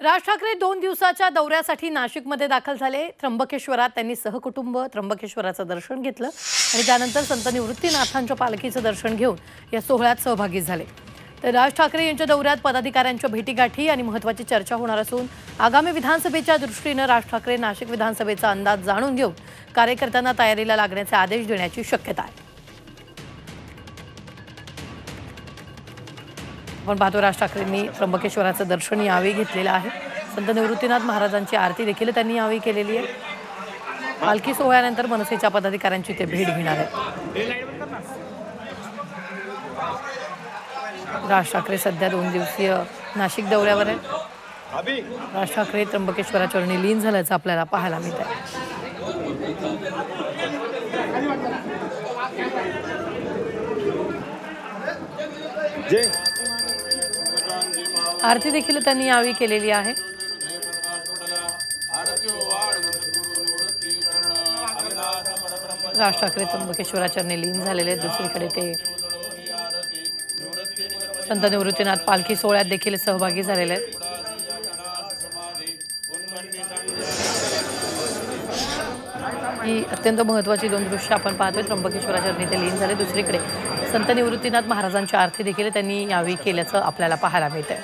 राज ठाकरे 2 दिवसाच्या दौऱ्यासाठी नाशिकमध्ये दाखल झाले। त्र्यंबकेश्वरात त्यांनी सहकुटुंब त्र्यंबकेश्वराचं दर्शन घेतलं आणि त्यानंतर संत निवृत्तीनाथांच्या पालखीचं दर्शन घेऊन या सोहळ्यात सहभागी झाले। तर राज ठाकरे यांच्या दौऱ्यात पदाधिकाऱ्यांच्या भेटीगाठी आणि महत्त्वाची चर्चा होणार असून आगामी विधानसभेच्या दृष्टीने राज ठाकरे नाशिक विधानसभेचा अंदाज जाणून घेऊन कार्यकर्त्यांना तयारीला लागण्याचे आदेश देण्याची शक्यता आहे। आपण पाहतो राज ठाकरेंनी त्र्यंबकेश्वराचं दर्शन यावेळी घेतलेलं आहे। संत निवृत्तीनाथ महाराजांची आरती देखील त्यांनी यावेळी केलेली आहे। पालखी सोहळ्यानंतर मनसेच्या पदाधिकाऱ्यांची ते भेट घेणार आहेत। राज ठाकरे सध्या 2 दिवसीय नाशिक दौऱ्यावर आहेत। राज ठाकरे त्र्यंबकेश्वराचरणी लीन झाल्याचं आपल्याला पाहायला मिळत आहे। आरती देखील त्यांनी यावेळी केलेली आहे। राज ठाकरे त्र्यंबकेश्वराचरणी लीन झालेले आहेत। दुसरीकडे ते संत निवृत्तीनाथ पालखी सोहळ्यात देखील सहभागी झालेले आहेत। ही अत्यंत महत्त्वाची 2 दृश्य आपण पाहतोय। त्र्यंबकेश्वराचरणी ते लीन झाले। दुसरीकडे संत निवृत्तीनाथ महाराजांची आरती देखील त्यांनी यावेळी केल्याचं आपल्याला पाहायला मिळतंय।